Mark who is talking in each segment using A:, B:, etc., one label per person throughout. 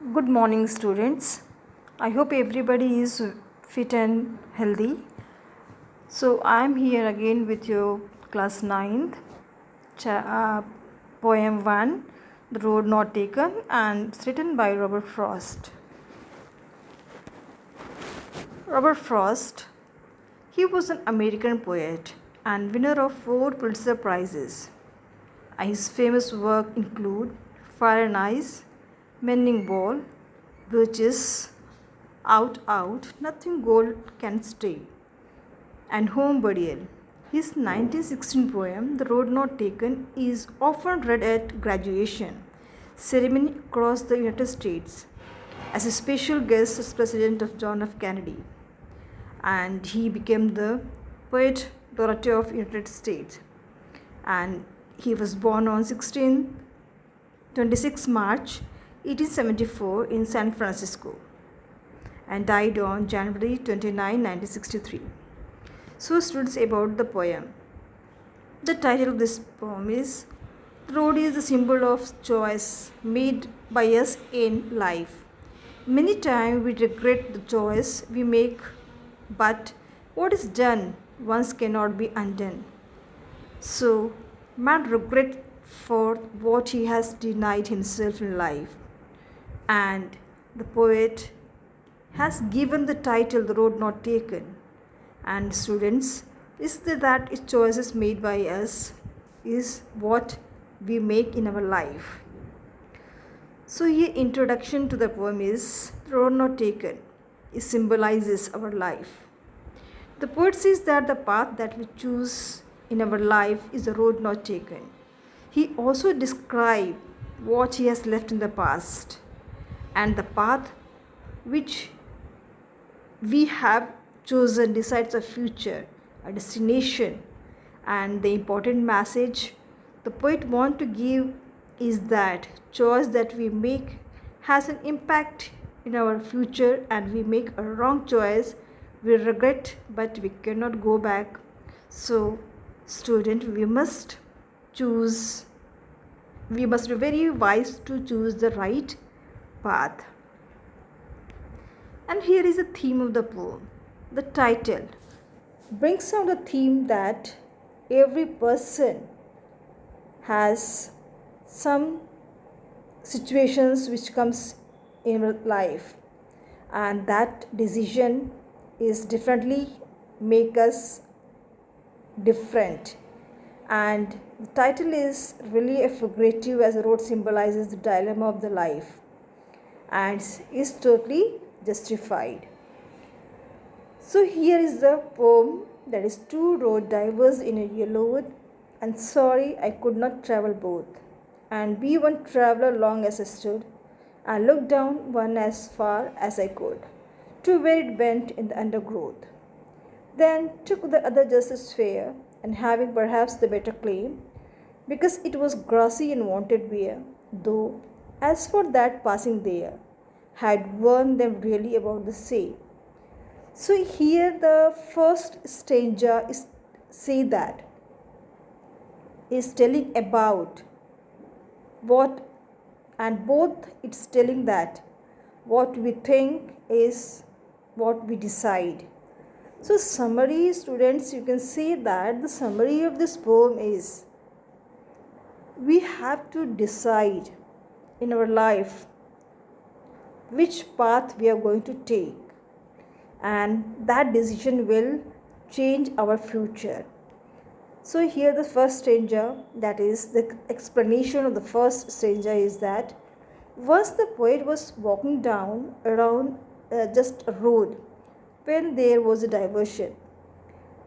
A: Good morning, students. I hope everybody is fit and healthy. So, I am here again with your class 9th, poem 1, The Road Not Taken, and it's written by Robert Frost. Robert Frost, he was an American poet and winner of 4 Pulitzer Prizes. His famous work include Fire and Ice, Mending Ball, Birches, Out, Nothing Gold Can Stay, and Home Burial. His 1916 poem, The Road Not Taken, is often read at graduation ceremony across the United States as a special guest as President of John F. Kennedy. And he became the poet laureate of United States. And he was born on 26 March 1874 in San Francisco and died on January 29, 1963. So, students, about the poem. The title of this poem is The Road is the symbol of choice made by us in life. Many times we regret the choice we make, but what is done once cannot be undone. So, man regret for what he has denied himself in life. And the poet has given the title The Road Not Taken. And students, is that choices made by us is what we make in our life. So here introduction to the poem is The Road Not Taken. It symbolizes our life. The poet says that the path that we choose in our life is a road not taken. He also describes what he has left in the past and the path which we have chosen decides a future, a destination, and the important message the poet wants to give is that choice that we make has an impact in our future, and we make a wrong choice we regret but we cannot go back. So student, we must be very wise to choose the right path. And here is the theme of the poem. The title brings out the theme that every person has some situations which comes in life, and that decision is differently make us different. And the title is really a figurative as the road symbolizes the dilemma of the life and is totally justified. So here is the poem, that is two road diverged in a yellow wood, and sorry I could not travel both, and be one traveller long as I stood, and looked down one as far as I could, to where it bent in the undergrowth. Then took the other just as fair, and having perhaps the better claim, because it was grassy and wanted wear, though as for that passing there, had warned them really about the same. So here the first stanza is telling about what, and both it's telling that what we think is what we decide. So summary, students, you can see that the summary of this poem is we have to decide in our life which path we are going to take, and that decision will change our future. So here the first stanza, that is the explanation of the first stanza, is that once the poet was walking down around just a road when there was a diversion.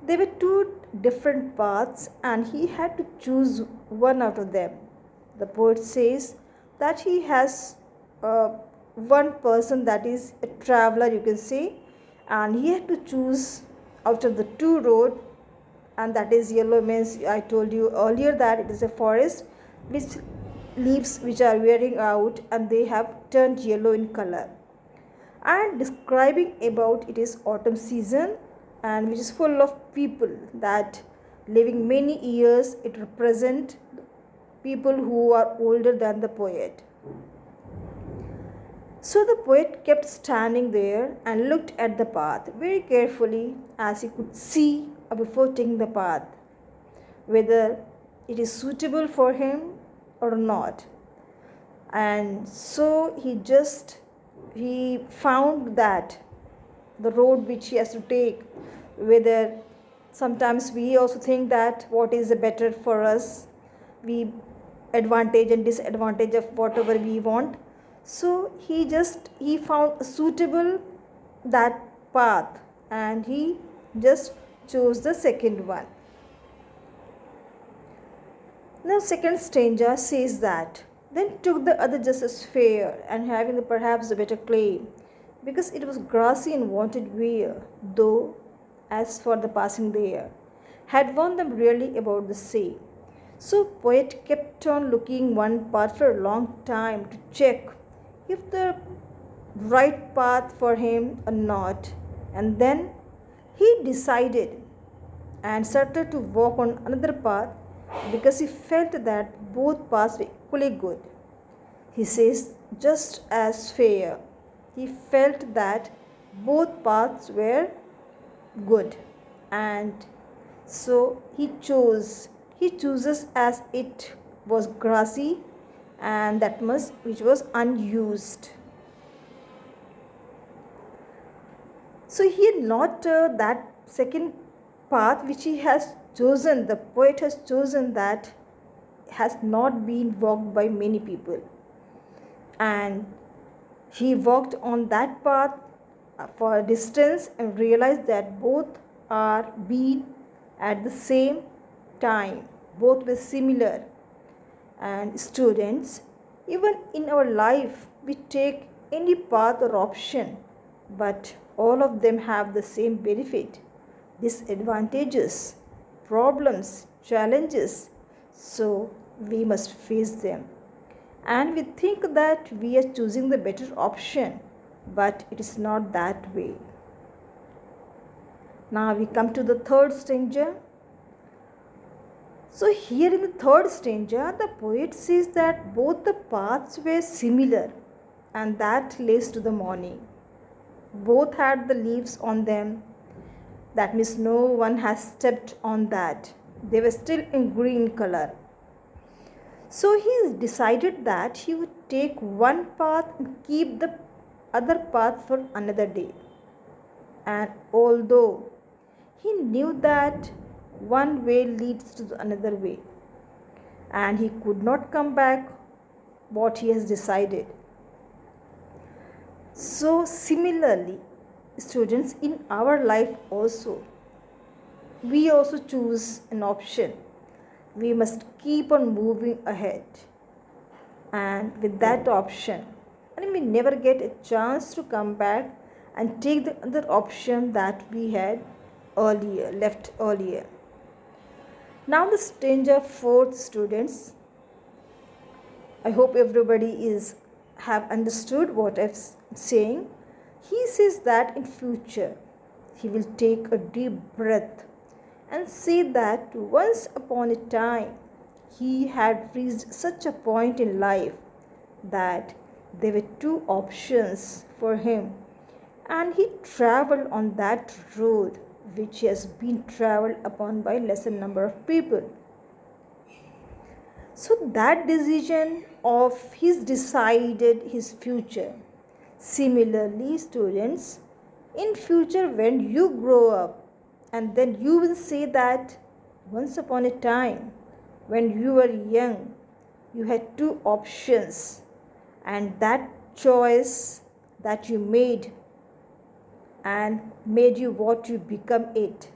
A: There were two different paths and he had to choose one out of them. The poet says that he has one person, that is a traveler, you can say, and he had to choose out of the two road, and that is yellow means I told you earlier that it is a forest which leaves which are wearing out and they have turned yellow in color, and describing about it is autumn season and which is full of people that living many years. It represent people who are older than the poet. So the poet kept standing there and looked at the path very carefully as he could see before taking the path whether it is suitable for him or not. And so he found that the road which he has to take, whether sometimes we also think that what is the better for us, we advantage and disadvantage of whatever we want. So he found a suitable that path and he just chose the second one. Now second stranger says that, then took the other just as fair and having perhaps a better claim, because it was grassy and wanted wear, though as for the passing there, had won them really about the same. So poet kept on looking one path for a long time to check if the right path for him or not, and then he decided and started to walk on another path because he felt that both paths were equally good. He says, just as fair. He felt that both paths were good, and so he chooses as it was grassy and that much which was unused. So he had not that second path which he has chosen, the poet has chosen, that has not been walked by many people, and he walked on that path for a distance and realized that both are being at the same time, both were similar. And students, even in our life we take any path or option, but all of them have the same benefit, disadvantages, problems, challenges. So we must face them. And we think that we are choosing the better option, but it is not that way. Now we come to the third stanza. So here in the third stanza, the poet says that both the paths were similar, and that lays to the morning. Both had the leaves on them. That means no one has stepped on that. They were still in green color. So he decided that he would take one path and keep the other path for another day. And although he knew that one way leads to another way, and he could not come back what he has decided. So similarly, students, in our life also, we also choose an option. We must keep on moving ahead, and with that option, and we never get a chance to come back and take the other option that we had left earlier. Now the stanza fourth, students, I hope everybody have understood what I'm saying. He says that in future he will take a deep breath and say that once upon a time he had reached such a point in life that there were two options for him, and he traveled on that road which has been traveled upon by lesser number of people. So that decision of his decided his future. Similarly, students, in future when you grow up, and then you will say that once upon a time when you were young, you had two options, and that choice that you made and made you what you become it.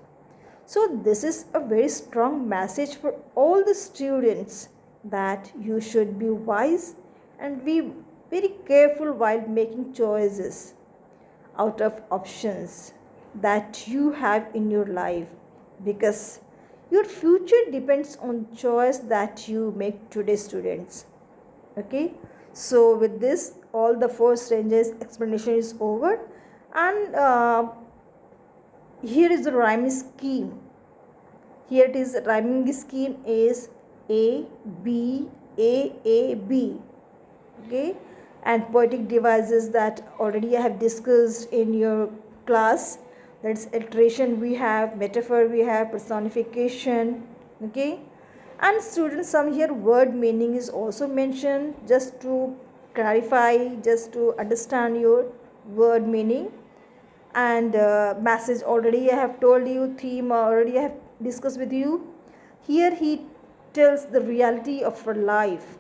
A: So this is a very strong message for all the students, that you should be wise and be very careful while making choices out of options that you have in your life, because your future depends on choice that you make today, students. Okay, so with this all the four stanzas explanation is over, and here is the rhyming scheme. Here it is, rhyming scheme is A B A B. Okay, and poetic devices that already I have discussed in your class. That's alliteration we have, metaphor we have, personification. Okay, and students, some here word meaning is also mentioned, just to clarify, just to understand your word meaning. And message already I have told you, theme already I have discussed with you. Here he tells the reality of our life.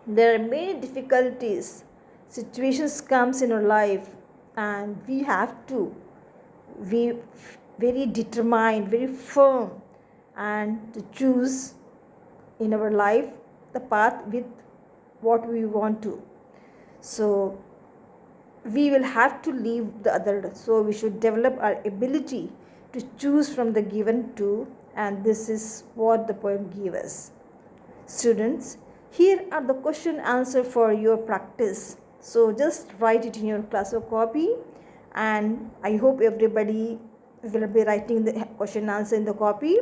A: There are many difficulties, situations comes in our life, and we have to be very determined, very firm, and to choose in our life the path with what we want to. So we will have to leave the other, so we should develop our ability to choose from the given two, and this is what the poem gives us. Students, here are the question answer for your practice, so just write it in your class or copy, and I hope everybody will be writing the question answer in the copy.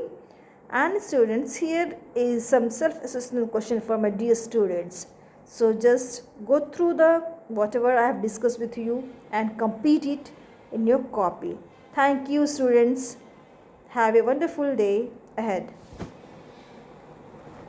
A: And students, here is some self-assessment question for my dear students. So just go through the whatever I have discussed with you and complete it in your copy. Thank you, students. Have a wonderful day ahead.